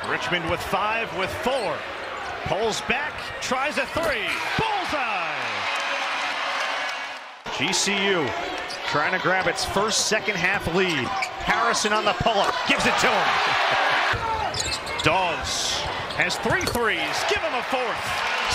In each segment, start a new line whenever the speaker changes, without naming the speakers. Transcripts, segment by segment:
Richmond with 5 with 4. Pulls back, tries a 3. Bullseye! GCU trying to grab its first second half lead. Harrison on the pull-up, gives it to him. Dawes has 3 threes, give him a 4th.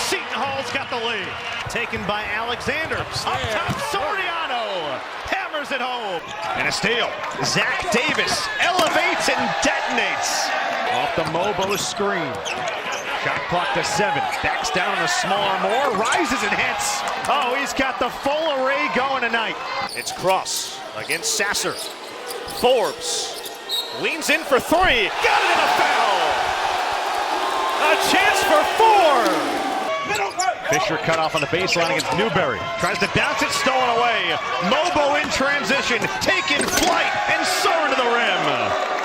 Seton Hall's got the lead. Taken by Alexander. Up top, Soriano hammers it home. And a steal. Zach Davis elevates and detonates. Off the Mobo screen. Shot clock to 7. Backs down on a smaller Moore. Rises and hits. Oh, he's got the full array going tonight. It's Cross against Sasser. Forbes leans in for 3. Got it in a foul. A chance for 4. Fisher cut off on the baseline against Newberry. Tries to bounce it, stolen away. Mobo in transition, taking flight and soaring to the rim.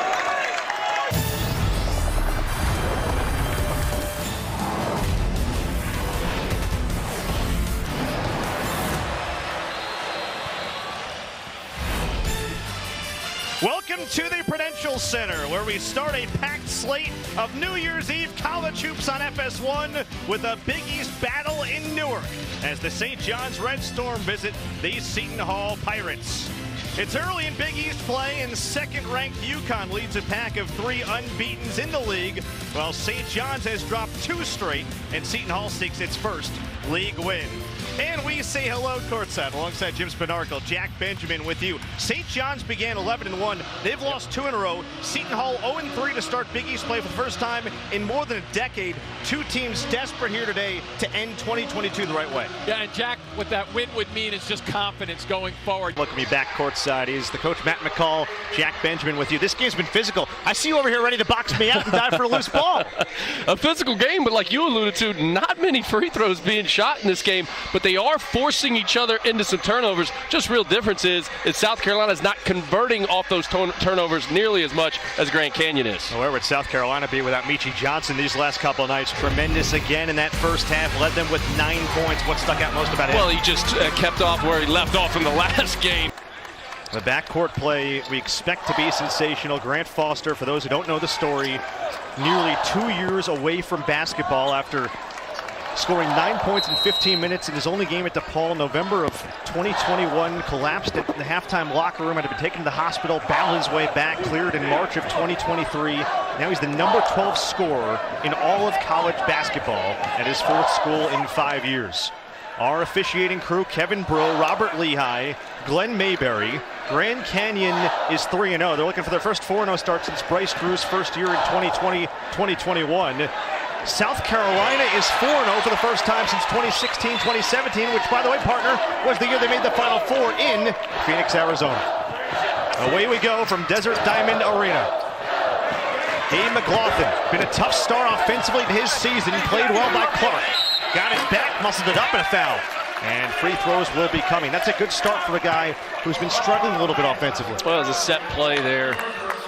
Welcome to the Prudential Center, where we start a packed slate of New Year's Eve college hoops on FS1 with a Big East battle in Newark as the St. John's Red Storm visit the Seton Hall Pirates. It's early in Big East play, and second-ranked UConn leads a pack of 3 unbeatens in the league, while St. John's has dropped 2 straight, and Seton Hall seeks its first league win. And we say hello courtside alongside Jim Spanarkel, Jack Benjamin with you. St. John's began 11-1. They've lost 2 in a row. Seton Hall 0-3 to start Big East play for the first time in more than a decade. 2 teams desperate here today to end 2022 the right way.
Yeah, and Jack, what that win would mean is just confidence going forward.
Look at me back courtside. He's the coach, Matt McCall, Jack Benjamin with you. This game's been physical. I see you over here ready to box me out and dive for a loose ball.
A physical game, but like you alluded to, not many free throws being shot in this game, but they are forcing each other into some turnovers. Just real difference is South Carolina's not converting off those turnovers nearly as much as Grand Canyon is.
Well, where would South Carolina be without Meechie Johnson these last couple of nights? Tremendous again in that first half, led them with 9 points. What stuck out most about him?
Well, he just kept off where he left off in the last game.
The backcourt play we expect to be sensational. Grant Foster, for those who don't know the story, nearly 2 years away from basketball after scoring 9 points in 15 minutes in his only game at DePaul. November of 2021, collapsed at the halftime locker room, had to be taken to the hospital, battled his way back, cleared in March of 2023. Now he's the number 12 scorer in all of college basketball at his 4th school in 5 years. Our officiating crew: Kevin Brill, Robert Lehigh, Glenn Mayberry. Grand Canyon is 3-0. They're looking for their first 4-0 start since Bryce Drew's first year in 2020-2021. South Carolina is 4-0 for the first time since 2016-2017, which, by the way, partner, was the year they made the Final Four in Phoenix, Arizona. Away we go from Desert Diamond Arena. Hayden McLaughlin, been a tough start offensively to his season, played well by Clark. Got it back, muscled it up, and a foul. And free throws will be coming. That's a good start for a guy who's been struggling a little bit offensively.
Well, it was a set play there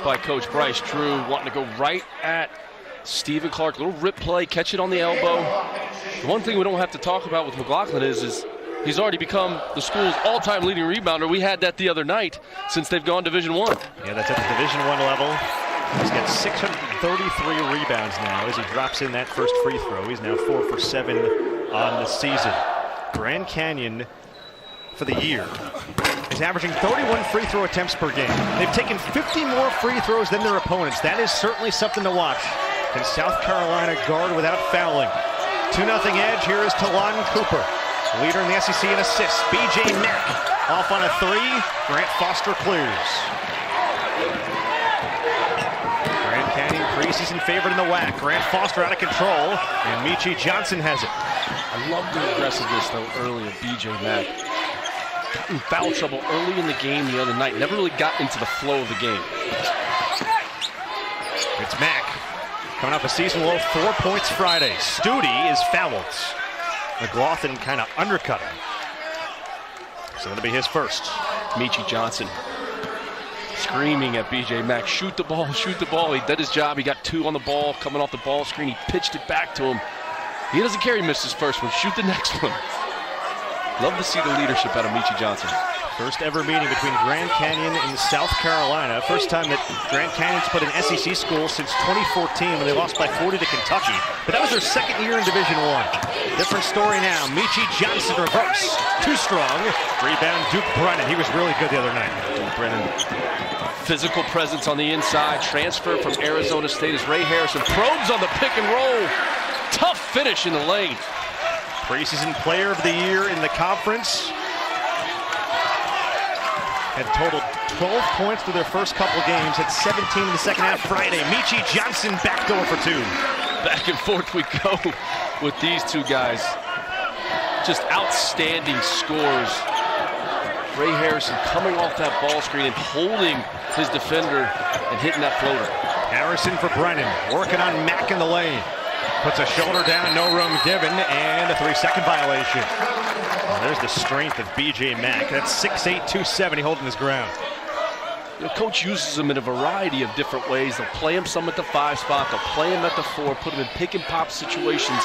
by Coach Bryce Drew, wanting to go right at Stephen Clark. Little rip play, catch it on the elbow. The one thing we don't have to talk about with McLaughlin is he's already become the school's all-time leading rebounder. We had that the other night since they've gone Division I.
Yeah, that's at the Division I level. He's got 633 rebounds now as he drops in that first free throw. He's now 4 for 7 on the season. Grand Canyon, for the year, is averaging 31 free throw attempts per game. They've taken 50 more free throws than their opponents. That is certainly something to watch. Can South Carolina guard without fouling? 2-0 edge. Here is Talon Cooper, leader in the SEC in assists. BJ Mack off on a 3. Grant Foster clears. Grand Canyon creases in favor in the WAC. Grant Foster out of control, and Meechie Johnson has it.
I love the aggressiveness, though, early of BJ Mack. Got in foul trouble early in the game the other night. Never really got into the flow of the game.
It's Mack. Coming off a season low 4 points Friday. Studi is fouled. McLaughlin kind of undercut him. So that'll be his first.
Meechie Johnson screaming at BJ Mack, shoot the ball, shoot the ball. He did his job. He got 2 on the ball, coming off the ball screen. He pitched it back to him. He doesn't care he missed his first one. Shoot the next one. Love to see the leadership out of Meechie Johnson.
First ever meeting between Grand Canyon and South Carolina. First time that Grand Canyon's put an SEC school since 2014 when they lost by 40 to Kentucky. But that was their second year in Division I. Different story now. Michi Johnson reverse. Too strong. Rebound Duke Brennan. He was really good the other night.
Duke Brennan. Physical presence on the inside. Transfer from Arizona State as Ray Harrison probes on the pick and roll. Tough finish in the lane.
Preseason player of the year in the conference. Had totaled 12 points through their first couple games. Had 17 in the second half Friday. Michi Johnson backdoor for 2.
Back and forth we go with these two guys. Just outstanding scores. Ray Harrison coming off that ball screen and holding his defender and hitting that floater.
Harrison for Brennan. Working on Mack in the lane. Puts a shoulder down, no room given, and a 3-second violation. Well, there's the strength of B.J. Mack. That's 6'8", 270 holding his ground.
You know, coach uses him in a variety of different ways. They'll play him some at the 5 spot. They'll play him at the 4, put him in pick and pop situations.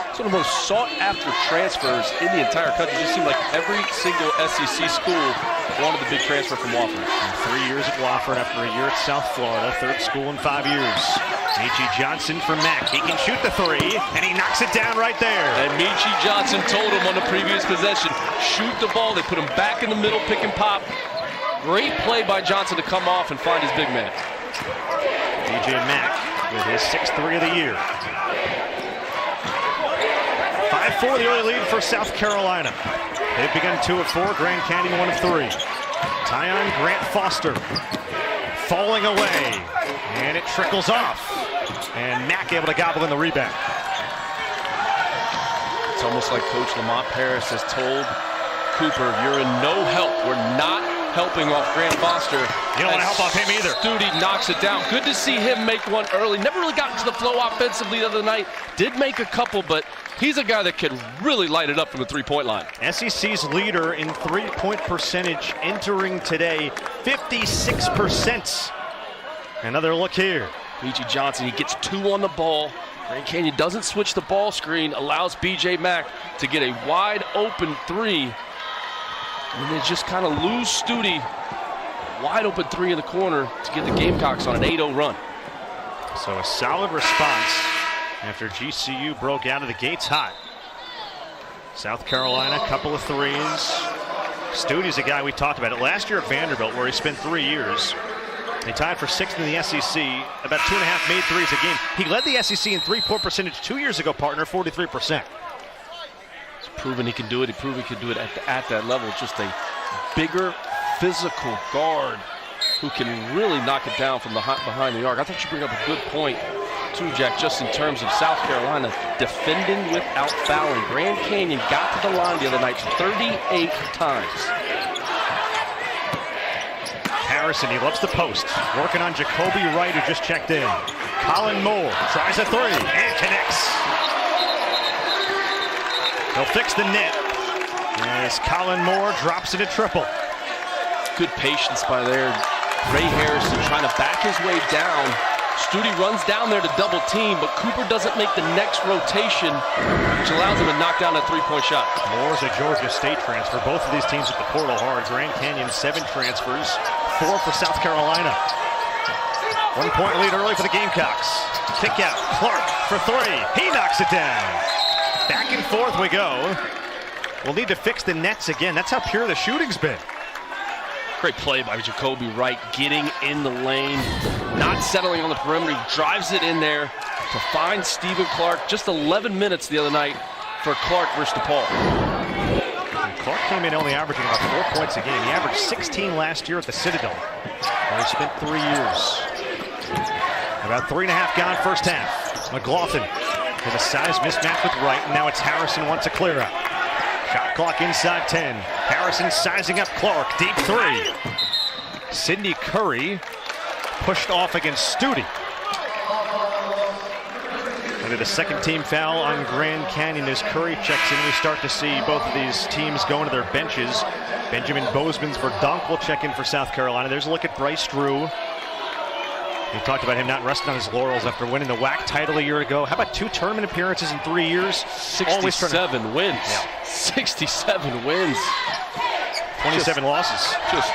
It's one of the most sought after transfers in the entire country. It just seemed like every single SEC school wanted the big transfer from Wofford.
3 years at Wofford after a year at South Florida. Third school in 5 years. Michi Johnson for Mack. He can shoot the 3, and he knocks it down right there.
And Michi Johnson told him on the previous possession, shoot the ball. They put him back in the middle, pick and pop. Great play by Johnson to come off and find his big man.
B.J. Mack with his 6th 3 of the year. 5-4 the early lead for South Carolina. They've begun 2 of 4. Grand Canyon 1 of 3. Tyon Grant Foster falling away, and it trickles off. And Mack able to gobble in the rebound.
It's almost like Coach Lamont Paris has told Cooper, you're in no help. We're not helping off Grant Foster.
You don't want to help off him either.
Studi knocks it down. Good to see him make one early. Never really got into the flow offensively the other night. Did make a couple, but he's a guy that can really light it up from the three-point line.
SEC's leader in three-point percentage entering today, 56%. Another look here.
B.J. Johnson, he gets 2 on the ball. Grand Canyon doesn't switch the ball screen, allows B.J. Mack to get a wide open 3. And they just kind of lose Studi. Wide open 3 in the corner to get the Gamecocks on an 8-0 run.
So a solid response after GCU broke out of the gates hot. South Carolina, a couple of 3s. Studi's a guy we talked about it last year at Vanderbilt, where he spent 3 years. They tied for 6th in the SEC, about 2.5 made 3s a game. He led the SEC in three-point percentage 2 years ago, partner, 43%.
He's proven he can do it. He proved he could do it at that level. Just a bigger, physical guard who can really knock it down from behind the arc. I thought you bring up a good point, too, Jack, just in terms of South Carolina defending without fouling. Grand Canyon got to the line the other night 38 times.
Harrison, he loves the post. Working on Jacoby Wright, who just checked in. Colin Moore tries a 3 and connects. He'll fix the net as Colin Moore drops it a triple.
Good patience by there. Ray Harrison trying to back his way down. Studi runs down there to double team, but Cooper doesn't make the next rotation, which allows him to knock down that 3-point shot.
Moore's a Georgia State transfer. Both of these teams at the portal hard. Grand Canyon 7 transfers, 4 for South Carolina. 1-point lead early for the Gamecocks. Kick out, Clark for 3. He knocks it down. Back and forth we go. We'll need to fix the nets again. That's how pure the shooting's been.
Great play by Jacoby Wright, getting in the lane, not settling on the perimeter. He drives it in there to find Stephen Clark. Just 11 minutes the other night for Clark versus DePaul.
And Clark came in only averaging about 4 points a game. He averaged 16 last year at the Citadel, where he spent 3 years. About 3.5 gone first half. McLaughlin with a size mismatch with Wright, and now it's Harrison wants a clear out. Shot clock inside 10. Harrison sizing up Clark. Deep 3. Sydney Curry pushed off against Studi. And the second team foul on Grand Canyon as Curry checks in. We start to see both of these teams go into their benches. Benjamin Bozeman's Verdonk will check in for South Carolina. There's a look at Bryce Drew. We talked about him not resting on his laurels after winning the WAC title a year ago. How about 2 tournament appearances in 3 years?
67 wins. Yeah. 67 wins.
27 losses.
Just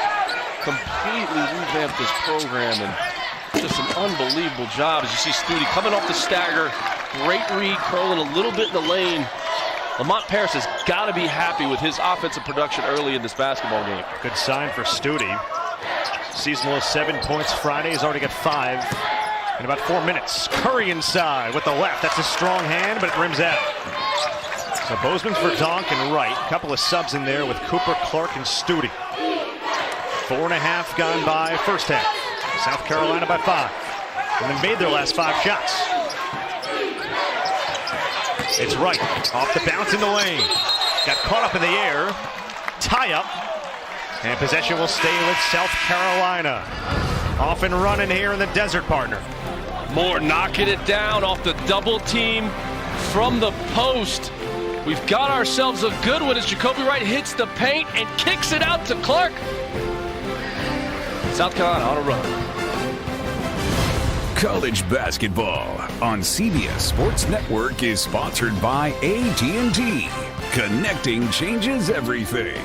completely revamped this program, and just an unbelievable job as you see Stute coming off the stagger. Great read, curling a little bit in the lane. Lamont Paris has got to be happy with his offensive production early in this basketball game.
Good sign for Stute. Season low 7 points Friday. He's already got 5 in about 4 minutes. Curry inside with the left. That's a strong hand, but it rims out. So Bozeman's Verdonk and Wright. A couple of subs in there with Cooper, Clark, and Stute. 4.5 gone by first half. South Carolina by 5. And then made their last 5 shots. It's Wright off the bounce in the lane. Got caught up in the air. Tie up. And possession will stay with South Carolina. Off and running here in the desert, partner.
Moore knocking it down off the double team from the post. We've got ourselves a good one as Jacoby Wright hits the paint and kicks it out to Clark. South Carolina on a run.
College basketball on CBS Sports Network is sponsored by AT&T. Connecting changes everything.